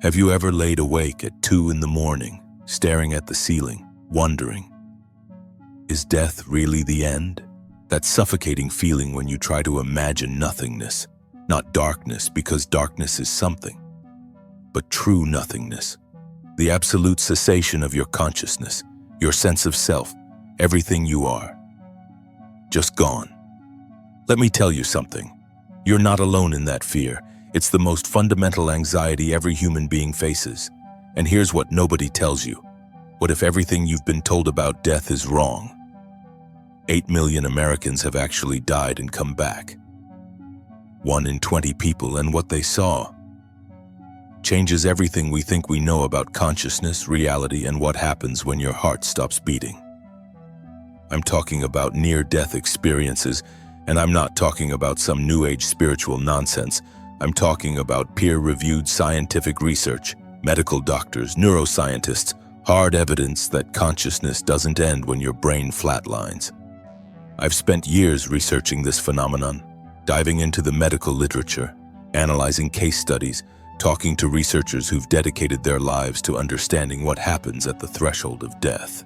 Have you ever laid awake at 2 in the morning, staring at the ceiling, wondering, is death really the end? That suffocating feeling when you try to imagine nothingness, not darkness because darkness is something, but true nothingness, the absolute cessation of your consciousness, your sense of self, everything you are, just gone. Let me tell you something. You're not alone in that fear. It's the most fundamental anxiety every human being faces. And here's what nobody tells you. What if everything you've been told about death is wrong? 8 million Americans have actually died and come back. 1 in 20 people, and what they saw changes everything we think we know about consciousness, reality, and what happens when your heart stops beating. I'm talking about near-death experiences, and I'm not talking about some New Age spiritual nonsense. I'm talking about peer-reviewed scientific research, medical doctors, neuroscientists, hard evidence that consciousness doesn't end when your brain flatlines. I've spent years researching this phenomenon, diving into the medical literature, analyzing case studies, talking to researchers who've dedicated their lives to understanding what happens at the threshold of death.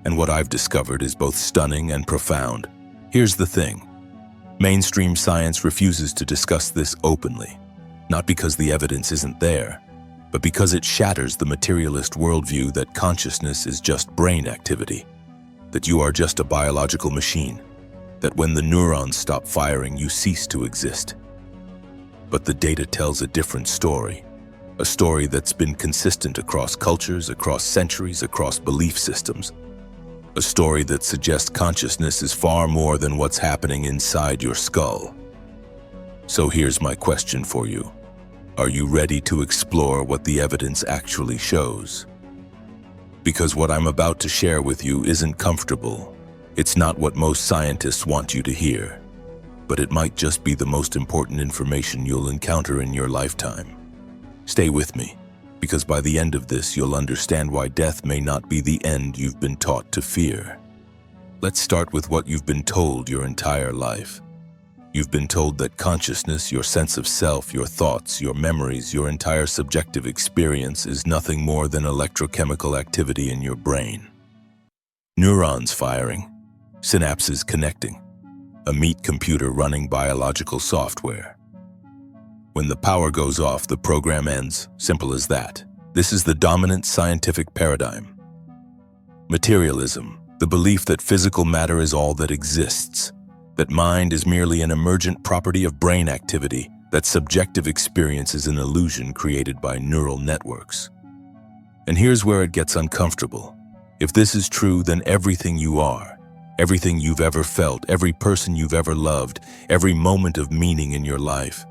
And what I've discovered is both stunning and profound. Here's the thing. Mainstream science refuses to discuss this openly, not because the evidence isn't there, but because it shatters the materialist worldview that consciousness is just brain activity, that you are just a biological machine, that when the neurons stop firing, you cease to exist. But the data tells a different story, a story that's been consistent across cultures, across centuries, across belief systems. A story that suggests consciousness is far more than what's happening inside your skull. So here's my question for you. Are you ready to explore what the evidence actually shows? Because what I'm about to share with you isn't comfortable. It's not what most scientists want you to hear. But it might just be the most important information you'll encounter in your lifetime. Stay with me. Because by the end of this, you'll understand why death may not be the end you've been taught to fear. Let's start with what you've been told your entire life. You've been told that consciousness, your sense of self, your thoughts, your memories, your entire subjective experience is nothing more than electrochemical activity in your brain. Neurons firing, synapses connecting, a meat computer running biological software. When the power goes off, the program ends. Simple as that. This is the dominant scientific paradigm. Materialism, the belief that physical matter is all that exists, that mind is merely an emergent property of brain activity, that subjective experience is an illusion created by neural networks. And here's where it gets uncomfortable. If this is true, then everything you are, everything you've ever felt, every person you've ever loved, every moment of meaning in your life,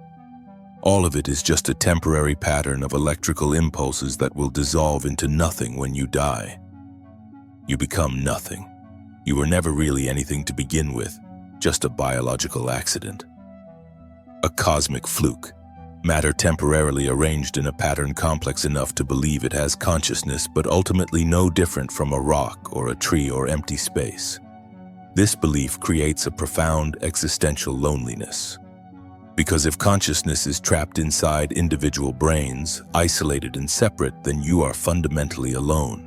all of it is just a temporary pattern of electrical impulses that will dissolve into nothing when you die. You become nothing. You were never really anything to begin with, just a biological accident. A cosmic fluke. Matter temporarily arranged in a pattern complex enough to believe it has consciousness, but ultimately no different from a rock or a tree or empty space. This belief creates a profound existential loneliness. Because if consciousness is trapped inside individual brains, isolated and separate, then you are fundamentally alone.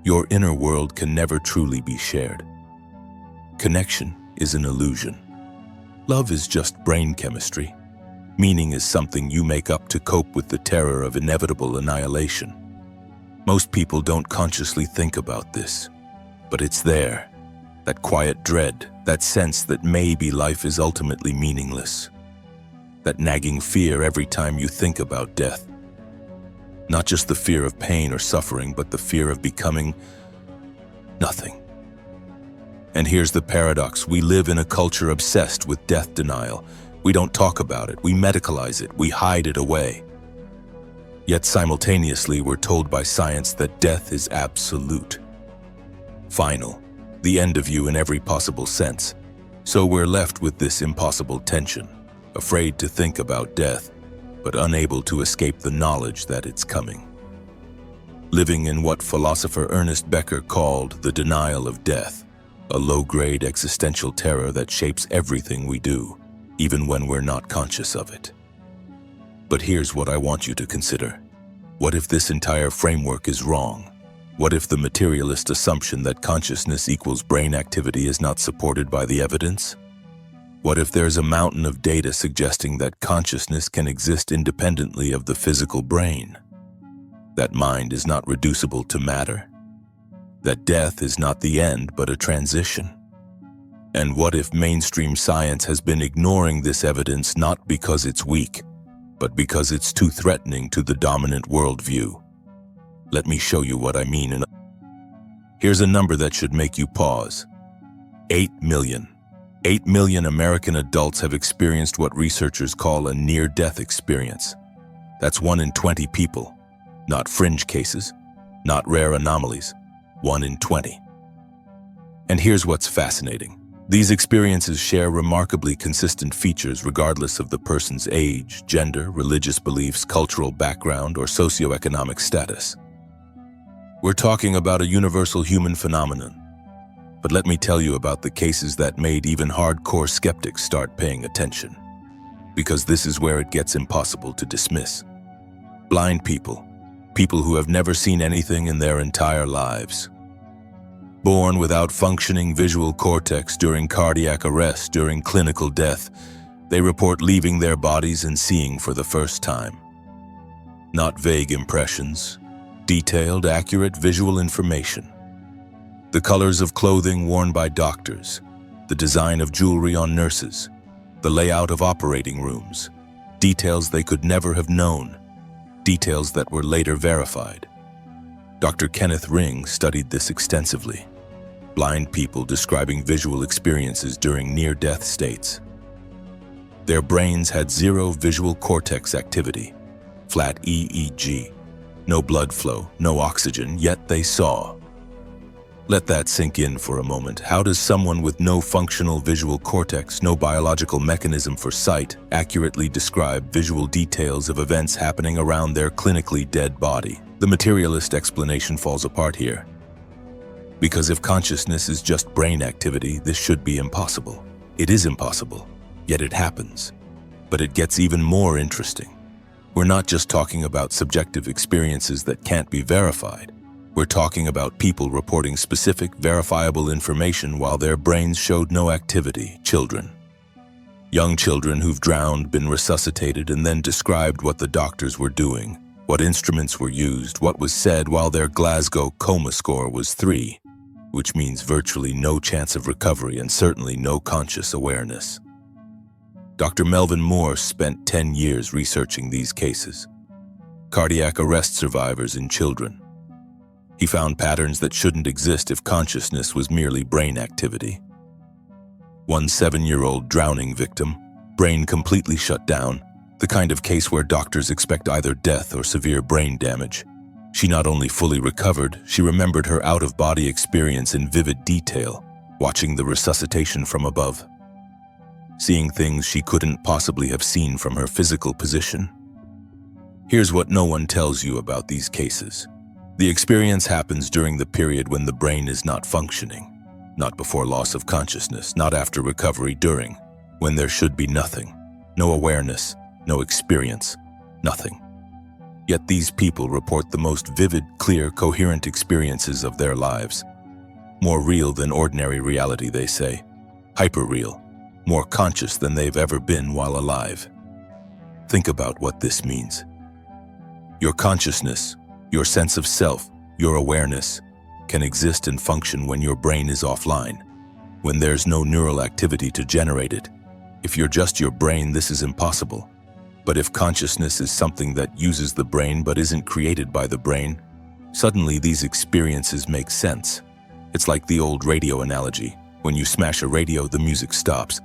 Your inner world can never truly be shared. Connection is an illusion. Love is just brain chemistry. Meaning is something you make up to cope with the terror of inevitable annihilation. Most people don't consciously think about this, but it's there. That quiet dread, that sense that maybe life is ultimately meaningless. That nagging fear every time you think about death. Not just the fear of pain or suffering, but the fear of becoming nothing. And here's the paradox. We live in a culture obsessed with death denial. We don't talk about it, we medicalize it, we hide it away. Yet simultaneously, we're told by science that death is absolute. Final, the end of you in every possible sense. So we're left with this impossible tension. Afraid to think about death, but unable to escape the knowledge that it's coming. Living in what philosopher Ernest Becker called the denial of death, a low-grade existential terror that shapes everything we do, even when we're not conscious of it. But here's what I want you to consider. What if this entire framework is wrong? What if the materialist assumption that consciousness equals brain activity is not supported by the evidence? What if there's a mountain of data suggesting that consciousness can exist independently of the physical brain? That mind is not reducible to matter? That death is not the end but a transition? And what if mainstream science has been ignoring this evidence not because it's weak, but because it's too threatening to the dominant worldview? Let me show you what I mean. Here's a number that should make you pause. 8 million. 8 million American adults have experienced what researchers call a near-death experience. That's 1 in 20 people. Not fringe cases, not rare anomalies. 1 in 20. And here's what's fascinating. These experiences share remarkably consistent features regardless of the person's age, gender, religious beliefs, cultural background, or socioeconomic status. We're talking about a universal human phenomenon. But let me tell you about the cases that made even hardcore skeptics start paying attention. Because this is where it gets impossible to dismiss. Blind people. People who have never seen anything in their entire lives. Born without functioning visual cortex during cardiac arrest, during clinical death, they report leaving their bodies and seeing for the first time. Not vague impressions, detailed, accurate visual information. The colors of clothing worn by doctors, the design of jewelry on nurses, the layout of operating rooms, details they could never have known, details that were later verified. Dr. Kenneth Ring studied this extensively. Blind people describing visual experiences during near-death states. Their brains had zero visual cortex activity, flat EEG, no blood flow, no oxygen, yet they saw. Let that sink in for a moment. How does someone with no functional visual cortex, no biological mechanism for sight, accurately describe visual details of events happening around their clinically dead body? The materialist explanation falls apart here. Because if consciousness is just brain activity, this should be impossible. It is impossible, yet it happens. But it gets even more interesting. We're not just talking about subjective experiences that can't be verified. We're talking about people reporting specific, verifiable information while their brains showed no activity. Children. Young children who've drowned, been resuscitated, and then described what the doctors were doing, what instruments were used, what was said while their Glasgow coma score was 3, which means virtually no chance of recovery and certainly no conscious awareness. Dr. Melvin Morse spent 10 years researching these cases. Cardiac arrest survivors in children. He found patterns that shouldn't exist if consciousness was merely brain activity. One 7-year-old drowning victim, brain completely shut down, the kind of case where doctors expect either death or severe brain damage. She not only fully recovered, she remembered her out-of-body experience in vivid detail, watching the resuscitation from above, seeing things she couldn't possibly have seen from her physical position. Here's what no one tells you about these cases. The experience happens during the period when the brain is not functioning, not before loss of consciousness, not after recovery, during, when there should be nothing, no awareness, no experience, nothing. Yet these people report the most vivid, clear, coherent experiences of their lives. More real than ordinary reality, they say. Hyper-real, more conscious than they've ever been while alive. Think about what this means. Your consciousness, your sense of self, your awareness, can exist and function when your brain is offline, when there's no neural activity to generate it. If you're just your brain, this is impossible. But if consciousness is something that uses the brain but isn't created by the brain, suddenly these experiences make sense. It's like the old radio analogy. When you smash a radio, the music stops.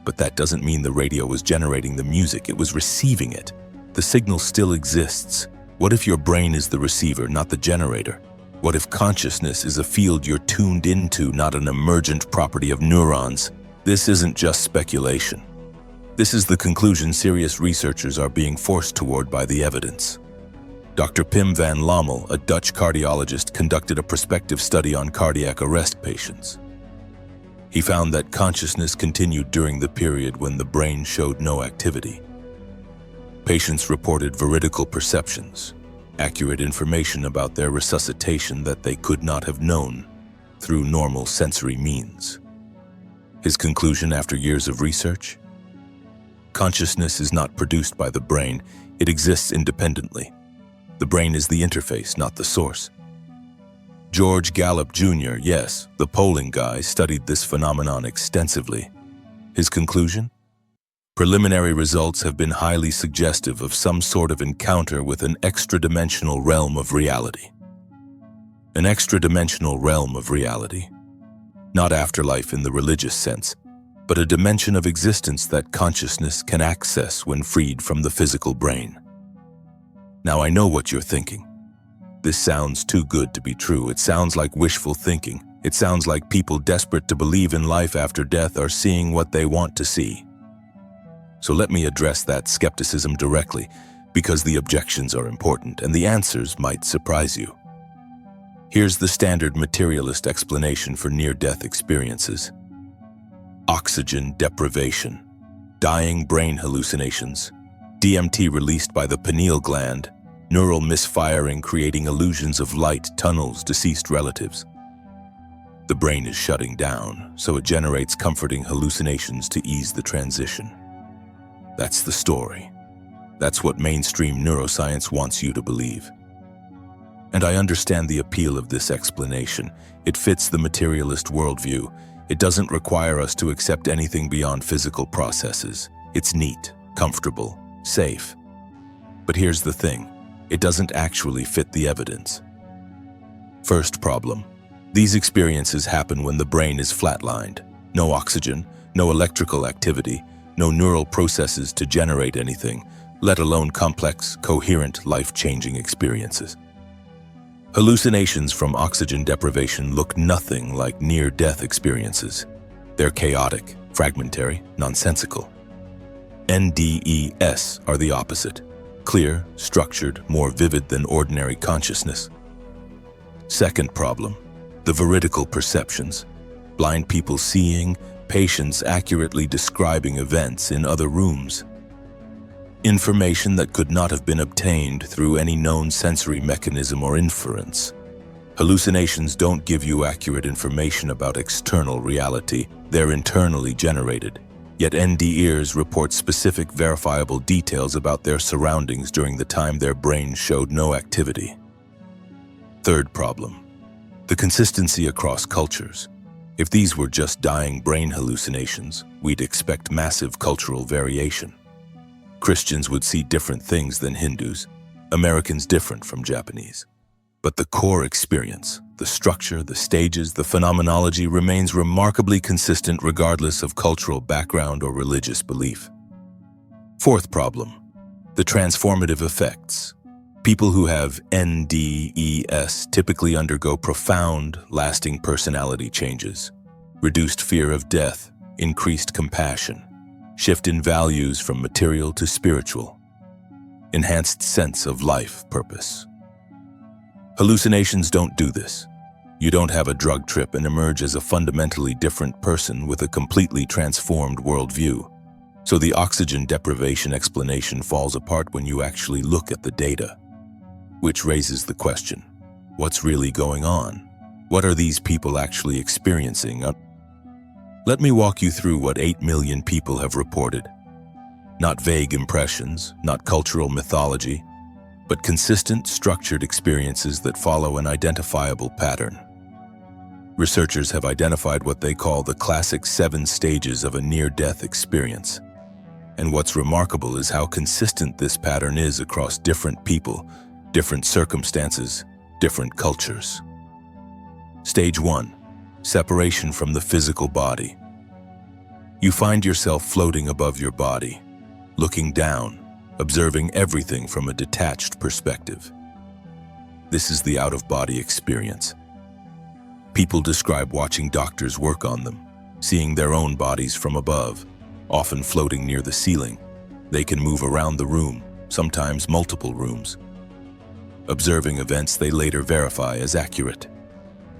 But that doesn't mean the radio was generating the music, it was receiving it. The signal still exists. What if your brain is the receiver, not the generator? What if consciousness is a field you're tuned into, not an emergent property of neurons? This isn't just speculation. This is the conclusion serious researchers are being forced toward by the evidence. Dr. Pim van Lommel, a Dutch cardiologist, conducted a prospective study on cardiac arrest patients. He found that consciousness continued during the period when the brain showed no activity. Patients reported veridical perceptions, accurate information about their resuscitation that they could not have known through normal sensory means. His conclusion after years of research? Consciousness is not produced by the brain, it exists independently. The brain is the interface, not the source. George Gallup Jr., yes, the polling guy, studied this phenomenon extensively. His conclusion? Preliminary results have been highly suggestive of some sort of encounter with an extra-dimensional realm of reality. An extra-dimensional realm of reality. Not afterlife in the religious sense, but a dimension of existence that consciousness can access when freed from the physical brain. Now I know what you're thinking. This sounds too good to be true. It sounds like wishful thinking. It sounds like people desperate to believe in life after death are seeing what they want to see. So let me address that skepticism directly, because the objections are important and the answers might surprise you. Here's the standard materialist explanation for near-death experiences. Oxygen deprivation, dying brain hallucinations, DMT released by the pineal gland, neural misfiring creating illusions of light tunnels, deceased relatives. The brain is shutting down, so it generates comforting hallucinations to ease the transition. That's the story. That's what mainstream neuroscience wants you to believe. And I understand the appeal of this explanation. It fits the materialist worldview. It doesn't require us to accept anything beyond physical processes. It's neat, comfortable, safe. But here's the thing. It doesn't actually fit the evidence. First problem. These experiences happen when the brain is flatlined. No oxygen, no electrical activity, no neural processes to generate anything, let alone complex, coherent, life-changing experiences. Hallucinations from oxygen deprivation look nothing like near-death experiences. They're chaotic, fragmentary, nonsensical. NDES are the opposite. Clear, structured, more vivid than ordinary consciousness. Second problem, the veridical perceptions. Blind people seeing, patients accurately describing events in other rooms. Information that could not have been obtained through any known sensory mechanism or inference. Hallucinations don't give you accurate information about external reality, they're internally generated. Yet NDEs report specific verifiable details about their surroundings during the time their brains showed no activity. Third problem, the consistency across cultures. If these were just dying brain hallucinations, we'd expect massive cultural variation. Christians would see different things than Hindus, Americans different from Japanese. But the core experience, the structure, the stages, the phenomenology remains remarkably consistent regardless of cultural background or religious belief. Fourth problem, the transformative effects. People who have NDES typically undergo profound, lasting personality changes, reduced fear of death, increased compassion, shift in values from material to spiritual, enhanced sense of life purpose. Hallucinations don't do this. You don't have a drug trip and emerge as a fundamentally different person with a completely transformed worldview. So the oxygen deprivation explanation falls apart when you actually look at the data. Which raises the question, what's really going on? What are these people actually experiencing? Let me walk you through what 8 million people have reported. Not vague impressions, not cultural mythology, but consistent, structured experiences that follow an identifiable pattern. Researchers have identified what they call the classic 7 stages of a near-death experience. And what's remarkable is how consistent this pattern is across different people, different circumstances, different cultures. Stage 1. Separation from the physical body. You find yourself floating above your body, looking down, observing everything from a detached perspective. This is the out-of-body experience. People describe watching doctors work on them, seeing their own bodies from above, often floating near the ceiling. They can move around the room, sometimes multiple rooms, observing events they later verify as accurate.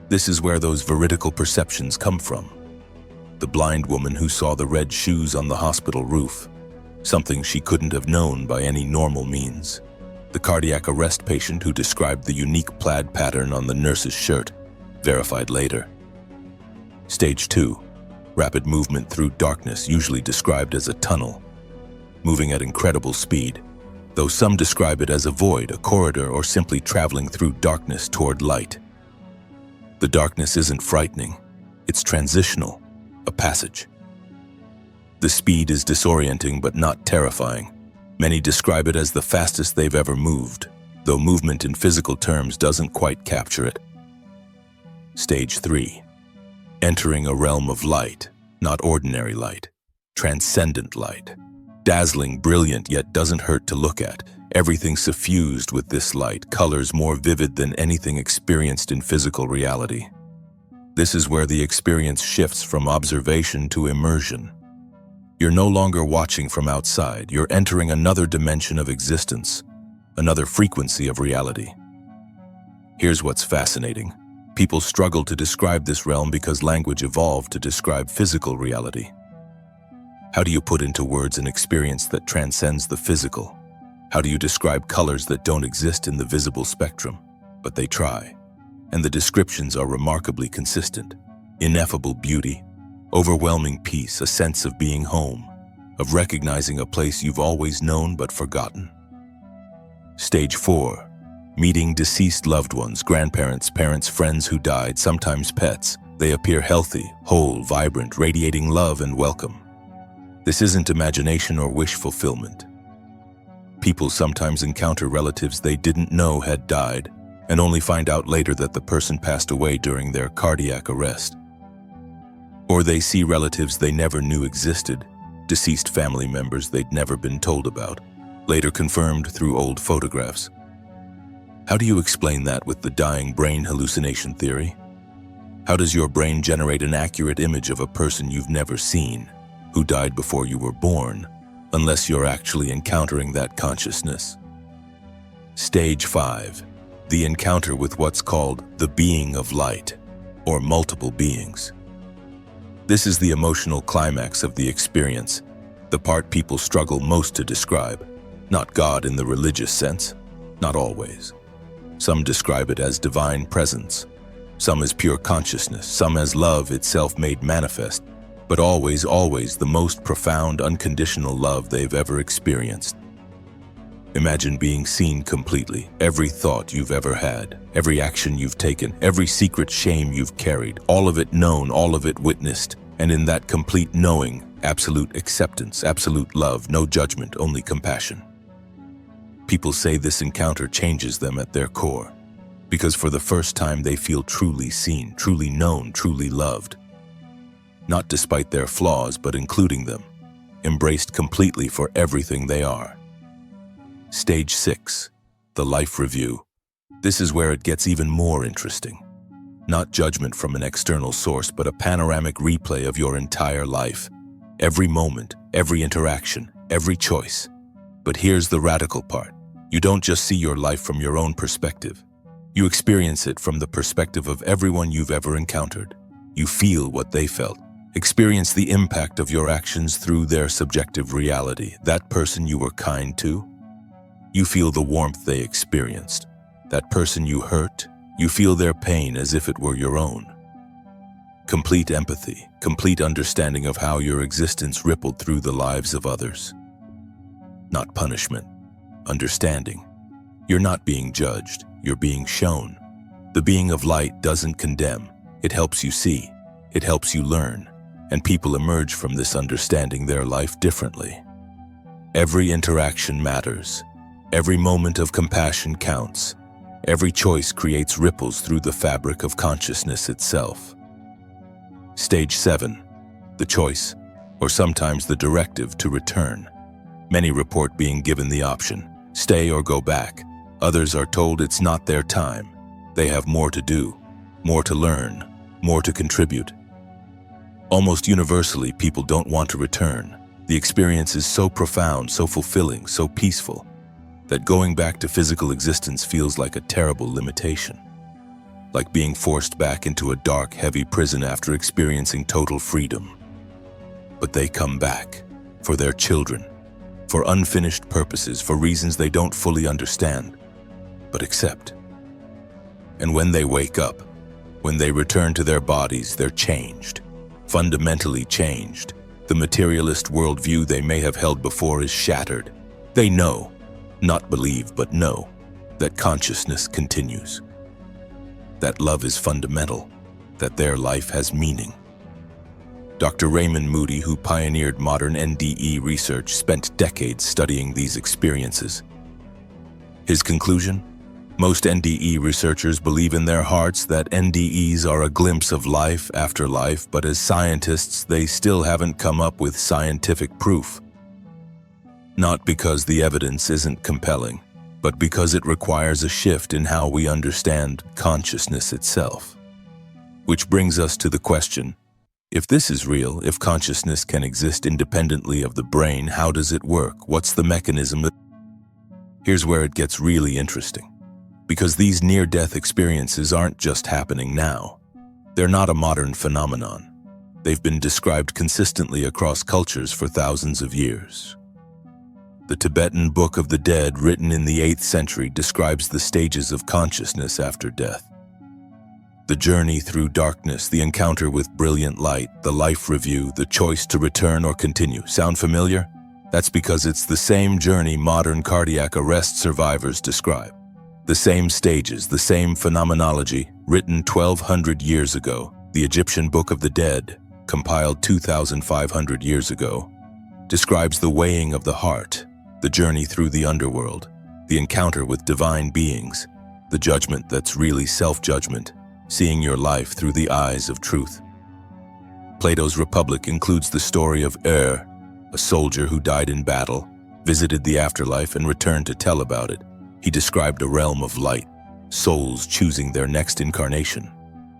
This is where those veridical perceptions come from. The blind woman who saw the red shoes on the hospital roof, something she couldn't have known by any normal means. The cardiac arrest patient who described the unique plaid pattern on the nurse's shirt, verified later. Stage 2. Rapid movement through darkness, usually described as a tunnel, moving at incredible speed, though some describe it as a void, a corridor, or simply traveling through darkness toward light. The darkness isn't frightening, it's transitional, a passage. The speed is disorienting but not terrifying. Many describe it as the fastest they've ever moved, though movement in physical terms doesn't quite capture it. Stage 3. Entering a realm of light, not ordinary light, transcendent light. Dazzling, brilliant, yet doesn't hurt to look at. Everything suffused with this light, colors more vivid than anything experienced in physical reality. This is where the experience shifts from observation to immersion. You're no longer watching from outside, you're entering another dimension of existence, another frequency of reality. Here's what's fascinating. People struggle to describe this realm because language evolved to describe physical reality. How do you put into words an experience that transcends the physical? How do you describe colors that don't exist in the visible spectrum? But they try, and the descriptions are remarkably consistent. Ineffable beauty, overwhelming peace, a sense of being home, of recognizing a place you've always known but forgotten. Stage 4. Meeting deceased loved ones, grandparents, parents, friends who died, sometimes pets. They appear healthy, whole, vibrant, radiating love and welcome. This isn't imagination or wish fulfillment. People sometimes encounter relatives they didn't know had died and only find out later that the person passed away during their cardiac arrest. Or they see relatives they never knew existed, deceased family members they'd never been told about, later confirmed through old photographs. How do you explain that with the dying brain hallucination theory? How does your brain generate an accurate image of a person you've never seen, who died before you were born, unless you're actually encountering that consciousness? Stage 5. The encounter with what's called the being of light, or multiple beings. This is the emotional climax of the experience, the part people struggle most to describe. Not God in the religious sense, not always. Some describe it as divine presence, some as pure consciousness, some as love itself made manifest, but always, always the most profound, unconditional love they've ever experienced. Imagine being seen completely, every thought you've ever had, every action you've taken, every secret shame you've carried, all of it known, all of it witnessed, and in that complete knowing, absolute acceptance, absolute love, no judgment, only compassion. People say this encounter changes them at their core, because for the first time they feel truly seen, truly known, truly loved. Not despite their flaws, but including them, embraced completely for everything they are. Stage 6. The life review. This is where it gets even more interesting. Not judgment from an external source, but a panoramic replay of your entire life. Every moment, every interaction, every choice. But here's the radical part. You don't just see your life from your own perspective. You experience it from the perspective of everyone you've ever encountered. You feel what they felt. Experience the impact of your actions through their subjective reality. That person you were kind to, you feel the warmth they experienced. That person you hurt, you feel their pain as if it were your own. Complete empathy, complete understanding of how your existence rippled through the lives of others. Not punishment, understanding. You're not being judged, you're being shown. The being of light doesn't condemn, it helps you see, it helps you learn, and people emerge from this understanding their life differently. Every interaction matters, every moment of compassion counts, every choice creates ripples through the fabric of consciousness itself. Stage 7, the choice, or sometimes the directive to return. Many report being given the option, stay or go back. Others are told it's not their time. They have more to do, more to learn, more to contribute. Almost universally, people don't want to return. The experience is so profound, so fulfilling, so peaceful, that going back to physical existence feels like a terrible limitation. Like being forced back into a dark, heavy prison after experiencing total freedom. But they come back, for their children, for unfinished purposes, for reasons they don't fully understand, but accept. And when they wake up, when they return to their bodies, they're changed, fundamentally changed. The materialist worldview they may have held before is shattered. They know, not believe, but know, that consciousness continues, that love is fundamental, that their life has meaning. Dr. Raymond Moody, who pioneered modern NDE research, spent decades studying these experiences. His conclusion? Most NDE researchers believe in their hearts that NDEs are a glimpse of life after life, but as scientists, they still haven't come up with scientific proof. Not because the evidence isn't compelling, but because it requires a shift in how we understand consciousness itself. Which brings us to the question, if this is real, if consciousness can exist independently of the brain, how does it work? What's the mechanism? Here's where it gets really interesting. Because these near-death experiences aren't just happening now. They're not a modern phenomenon. They've been described consistently across cultures for thousands of years. The Tibetan Book of the Dead, written in the 8th century, describes the stages of consciousness after death. The journey through darkness, the encounter with brilliant light, the life review, the choice to return or continue. Sound familiar? That's because it's the same journey modern cardiac arrest survivors describe. The same stages, the same phenomenology, written 1,200 years ago. The Egyptian Book of the Dead, compiled 2,500 years ago, describes the weighing of the heart, the journey through the underworld, the encounter with divine beings, the judgment that's really self-judgment, seeing your life through the eyes of truth. Plato's Republic includes the story of a soldier who died in battle, visited the afterlife, and returned to tell about it. He described a realm of light, souls choosing their next incarnation,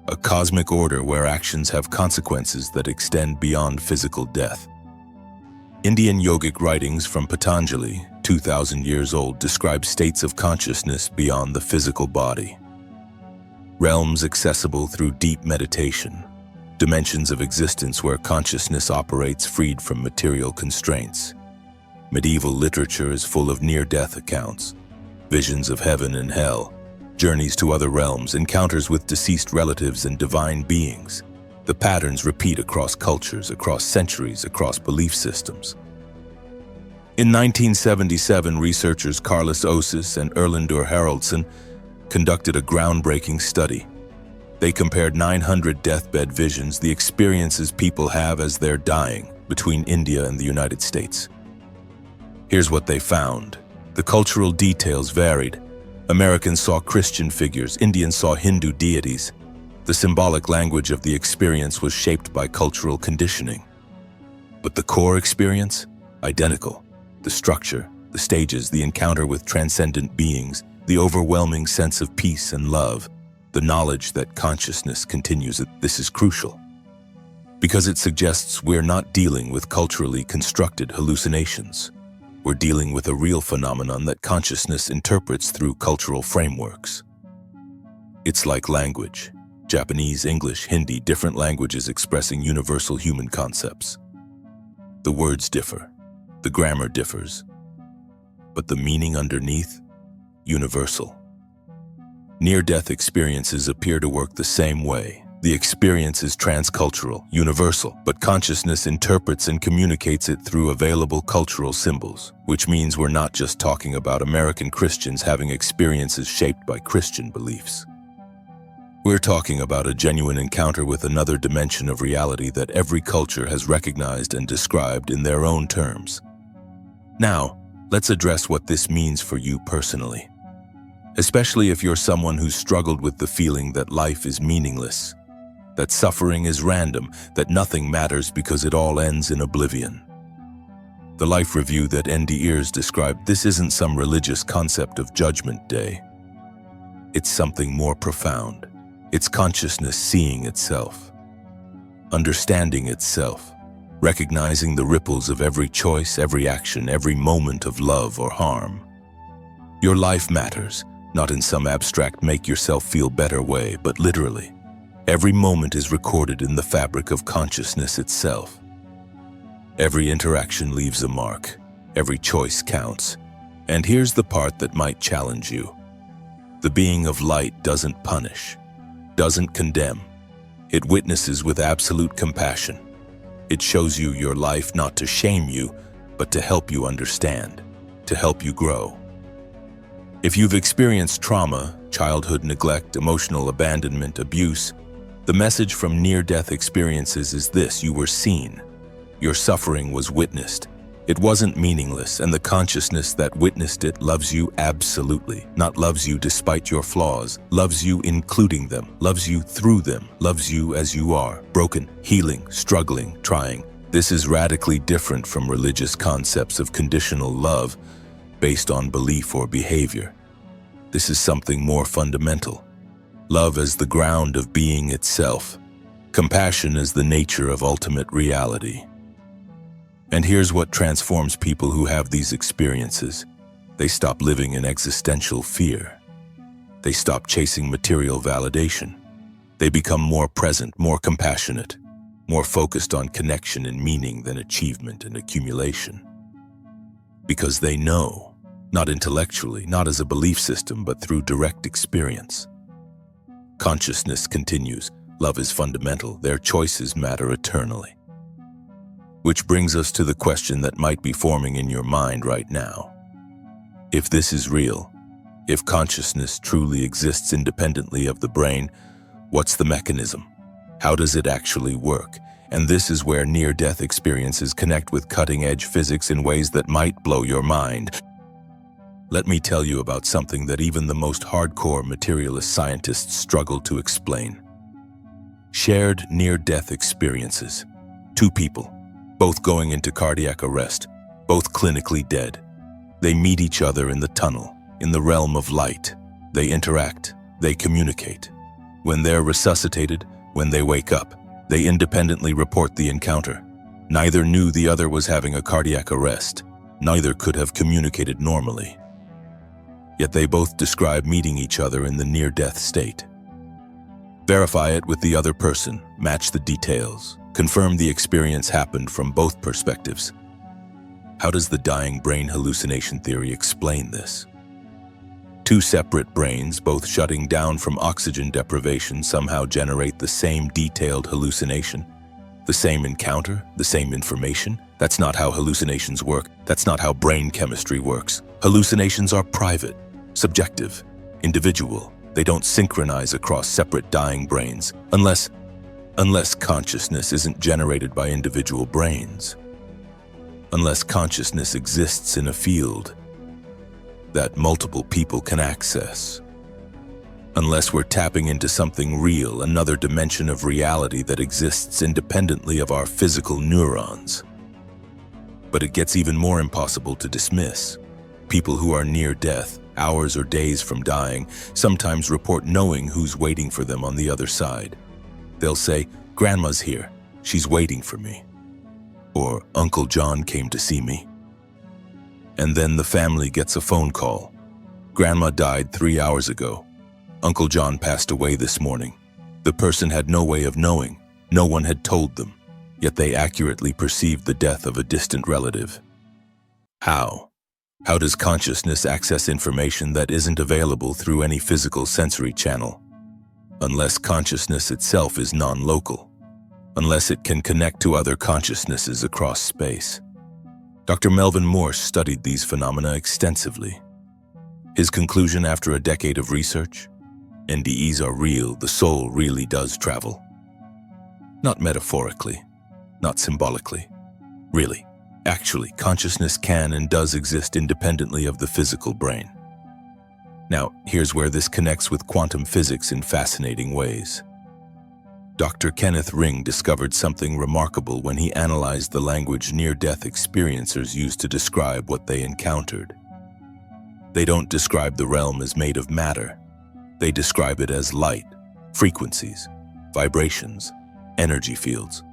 a cosmic order where actions have consequences that extend beyond physical death. Indian yogic writings from Patanjali, 2,000 years old, describe states of consciousness beyond the physical body. Realms accessible through deep meditation, dimensions of existence where consciousness operates freed from material constraints. Medieval literature is full of near-death accounts, visions of heaven and hell, journeys to other realms, encounters with deceased relatives and divine beings. The patterns repeat across cultures, across centuries, across belief systems. In 1977, researchers Carlos Osis and Erlendur Haraldsson conducted a groundbreaking study. They compared 900 deathbed visions, the experiences people have as they're dying, between India and the United States. Here's what they found. The cultural details varied. Americans saw Christian figures, Indians saw Hindu deities. The symbolic language of the experience was shaped by cultural conditioning. But the core experience? Identical. The structure, the stages, the encounter with transcendent beings, the overwhelming sense of peace and love, the knowledge that consciousness continues. This is crucial, because it suggests we're not dealing with culturally constructed hallucinations. We're dealing with a real phenomenon that consciousness interprets through cultural frameworks. It's like language. Japanese, English, Hindi, different languages expressing universal human concepts. The words differ, the grammar differs, but the meaning underneath, universal. Near-death experiences appear to work the same way. The experience is transcultural, universal, but consciousness interprets and communicates it through available cultural symbols, which means we're not just talking about American Christians having experiences shaped by Christian beliefs. We're talking about a genuine encounter with another dimension of reality that every culture has recognized and described in their own terms. Now, let's address what this means for you personally. Especially if you're someone who's struggled with the feeling that life is meaningless, that suffering is random, that nothing matters because it all ends in oblivion. The life review that NDEers described, this isn't some religious concept of Judgment Day. It's something more profound. It's consciousness seeing itself, understanding itself, recognizing the ripples of every choice, every action, every moment of love or harm. Your life matters, not in some abstract make yourself feel better way, but literally. Every moment is recorded in the fabric of consciousness itself. Every interaction leaves a mark. Every choice counts. And here's the part that might challenge you. The being of light doesn't punish, doesn't condemn. It witnesses with absolute compassion. It shows you your life not to shame you, but to help you understand, to help you grow. If you've experienced trauma, childhood neglect, emotional abandonment, abuse, the message from near-death experiences is this: you were seen. Your suffering was witnessed. It wasn't meaningless, and the consciousness that witnessed it loves you absolutely, not loves you despite your flaws, loves you including them, loves you through them, loves you as you are, broken, healing, struggling, trying. This is radically different from religious concepts of conditional love based on belief or behavior. This is something more fundamental. Love as the ground of being itself. Compassion as the nature of ultimate reality. And here's what transforms people who have these experiences. They stop living in existential fear. They stop chasing material validation. They become more present, more compassionate, more focused on connection and meaning than achievement and accumulation. Because they know, not intellectually, not as a belief system, but through direct experience. Consciousness continues. Love is fundamental. Their choices matter eternally. Which brings us to the question that might be forming in your mind right now. If this is real, if consciousness truly exists independently of the brain, what's the mechanism? How does it actually work? And this is where near-death experiences connect with cutting-edge physics in ways that might blow your mind. Let me tell you about something that even the most hardcore materialist scientists struggle to explain. Shared near-death experiences. Two people, both going into cardiac arrest, both clinically dead. They meet each other in the tunnel, in the realm of light. They interact, they communicate. When they're resuscitated, when they wake up, they independently report the encounter. Neither knew the other was having a cardiac arrest. Neither could have communicated normally. Yet they both describe meeting each other in the near-death state. Verify it with the other person, match the details, confirm the experience happened from both perspectives. How does the dying brain hallucination theory explain this? Two separate brains, both shutting down from oxygen deprivation, somehow generate the same detailed hallucination. The same encounter, the same information. That's not how hallucinations work. That's not how brain chemistry works. Hallucinations are private, subjective, individual. They don't synchronize across separate dying brains, unless consciousness isn't generated by individual brains. Unless consciousness exists in a field that multiple people can access. Unless we're tapping into something real, another dimension of reality that exists independently of our physical neurons. But it gets even more impossible to dismiss. People who are near death, hours or days from dying, sometimes report knowing who's waiting for them on the other side. They'll say, "Grandma's here, she's waiting for me." Or, "Uncle John came to see me." And then the family gets a phone call. "Grandma died 3 hours ago. Uncle John passed away this morning." The person had no way of knowing. No one had told them. Yet they accurately perceived the death of a distant relative. How? How does consciousness access information that isn't available through any physical sensory channel? Unless consciousness itself is non-local. Unless it can connect to other consciousnesses across space. Dr. Melvin Morse studied these phenomena extensively. His conclusion after a decade of research? NDEs are real, the soul really does travel. Not metaphorically, not symbolically. Really, actually, consciousness can and does exist independently of the physical brain. Now, here's where this connects with quantum physics in fascinating ways. Dr. Kenneth Ring discovered something remarkable when he analyzed the language near-death experiencers used to describe what they encountered. They don't describe the realm as made of matter. They describe it as light, frequencies, vibrations, energy fields.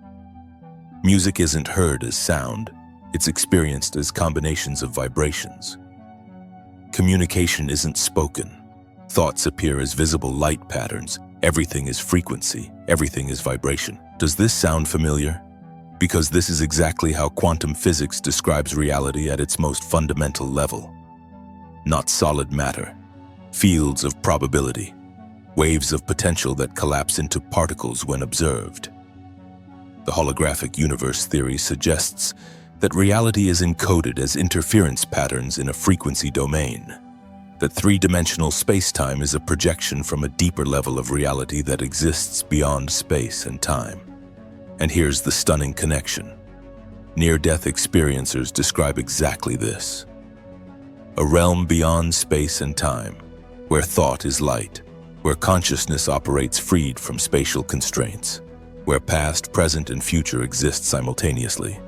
Music isn't heard as sound, it's experienced as combinations of vibrations. Communication isn't spoken. Thoughts appear as visible light patterns. Everything is frequency, everything is vibration. Does this sound familiar? Because this is exactly how quantum physics describes reality at its most fundamental level. Not solid matter, fields of probability, waves of potential that collapse into particles when observed. The holographic universe theory suggests that reality is encoded as interference patterns in a frequency domain, that three-dimensional space-time is a projection from a deeper level of reality that exists beyond space and time. And here's the stunning connection. Near-death experiencers describe exactly this. A realm beyond space and time, where thought is light, where consciousness operates freed from spatial constraints, where past, present, and future exist simultaneously.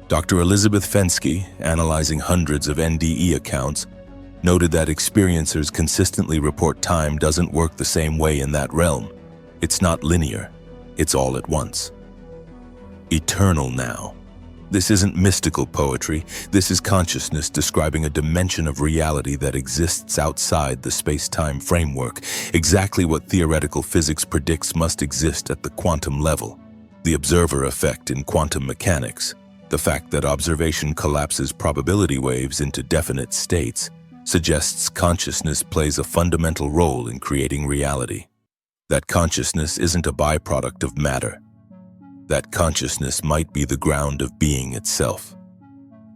Dr. Elizabeth Fensky, analyzing hundreds of NDE accounts, noted that experiencers consistently report time doesn't work the same way in that realm. It's not linear. It's all at once. Eternal now. This isn't mystical poetry. This is consciousness describing a dimension of reality that exists outside the space-time framework, exactly what theoretical physics predicts must exist at the quantum level. The observer effect in quantum mechanics, the fact that observation collapses probability waves into definite states, suggests consciousness plays a fundamental role in creating reality. That consciousness isn't a byproduct of matter. That consciousness might be the ground of being itself.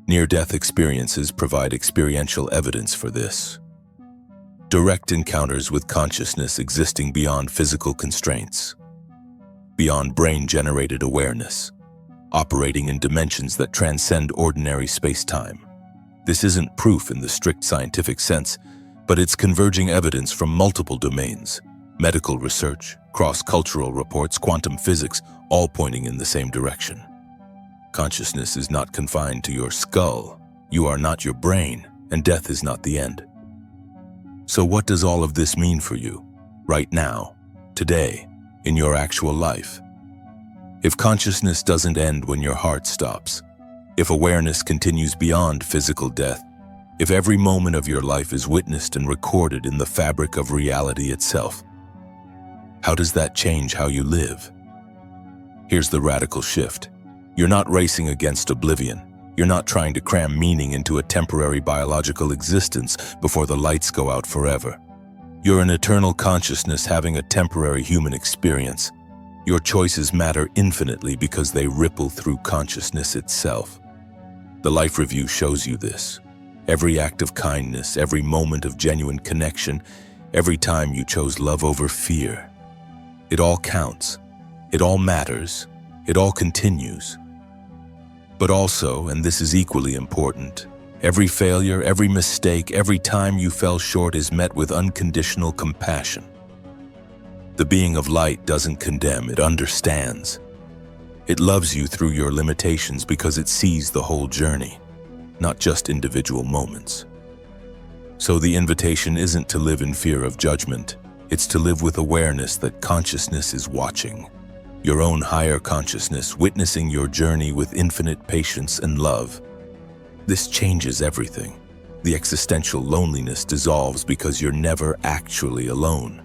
Near-death experiences provide experiential evidence for this. Direct encounters with consciousness existing beyond physical constraints, beyond brain-generated awareness, operating in dimensions that transcend ordinary space-time. This isn't proof in the strict scientific sense, but it's converging evidence from multiple domains: medical research, cross-cultural reports, quantum physics, all pointing in the same direction. Consciousness is not confined to your skull. You are not your brain, and death is not the end. So what does all of this mean for you, right now, today, in your actual life? If consciousness doesn't end when your heart stops, if awareness continues beyond physical death, if every moment of your life is witnessed and recorded in the fabric of reality itself, how does that change how you live? Here's the radical shift. You're not racing against oblivion. You're not trying to cram meaning into a temporary biological existence before the lights go out forever. You're an eternal consciousness having a temporary human experience. Your choices matter infinitely because they ripple through consciousness itself. The Life Review shows you this. Every act of kindness, every moment of genuine connection, every time you chose love over fear. It all counts. It all matters. It all continues. But also, and this is equally important, every failure, every mistake, every time you fell short is met with unconditional compassion. The being of light doesn't condemn, it understands. It loves you through your limitations because it sees the whole journey, not just individual moments. So the invitation isn't to live in fear of judgment. It's to live with awareness that consciousness is watching. Your own higher consciousness witnessing your journey with infinite patience and love. This changes everything. The existential loneliness dissolves because you're never actually alone.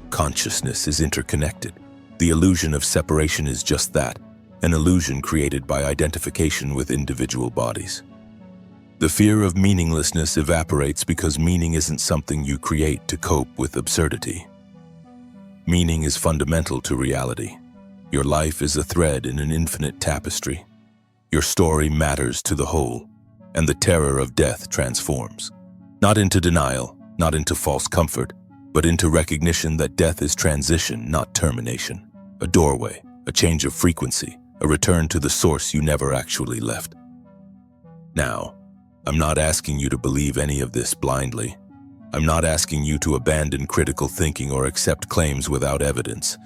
Consciousness is interconnected. The illusion of separation is just that, an illusion created by identification with individual bodies. The fear of meaninglessness evaporates because meaning isn't something you create to cope with absurdity. Meaning is fundamental to reality. Your life is a thread in an infinite tapestry. Your story matters to the whole, and the terror of death transforms. Not into denial, not into false comfort, but into recognition that death is transition, not termination. A doorway, a change of frequency, a return to the source you never actually left. Now, I'm not asking you to believe any of this blindly. I'm not asking you to abandon critical thinking or accept claims without evidence.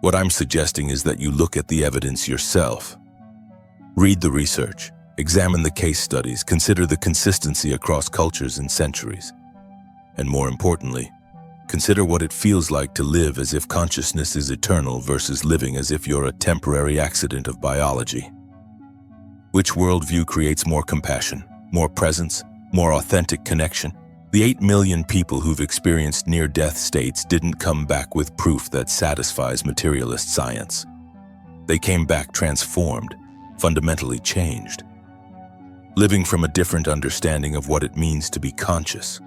What I'm suggesting is that you look at the evidence yourself. Read the research, examine the case studies, consider the consistency across cultures and centuries. And more importantly, consider what it feels like to live as if consciousness is eternal versus living as if you're a temporary accident of biology. Which worldview creates more compassion, more presence, more authentic connection? The 8 million people who've experienced near-death states didn't come back with proof that satisfies materialist science. They came back transformed, fundamentally changed, living from a different understanding of what it means to be conscious.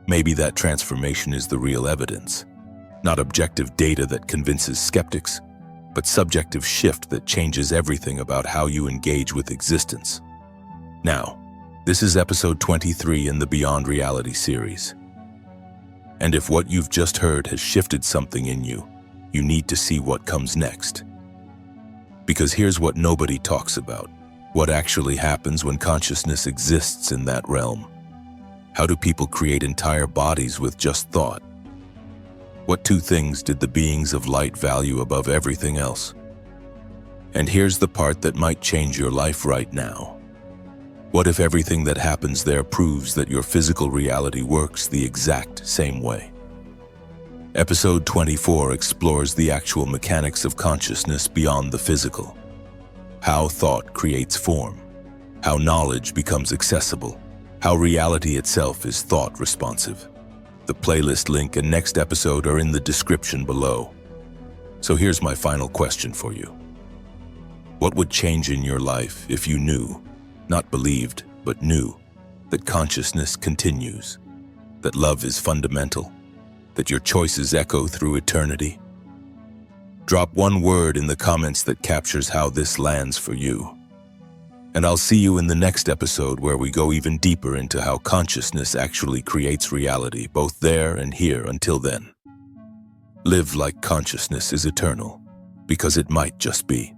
Maybe that transformation is the real evidence, not objective data that convinces skeptics, but subjective shift that changes everything about how you engage with existence. Now, this is episode 23 in the Beyond Reality series. And if what you've just heard has shifted something in you, you need to see what comes next. Because here's what nobody talks about: what actually happens when consciousness exists in that realm. How do people create entire bodies with just thought? What two things did the beings of light value above everything else? And here's the part that might change your life right now. What if everything that happens there proves that your physical reality works the exact same way? Episode 24 explores the actual mechanics of consciousness beyond the physical. How thought creates form, how knowledge becomes accessible, how reality itself is thought responsive. The playlist link and next episode are in the description below. So here's my final question for you. What would change in your life if you knew, not believed, but knew, that consciousness continues, that love is fundamental, that your choices echo through eternity? Drop one word in the comments that captures how this lands for you. And I'll see you in the next episode where we go even deeper into how consciousness actually creates reality, both there and here. Until then, live like consciousness is eternal, because it might just be.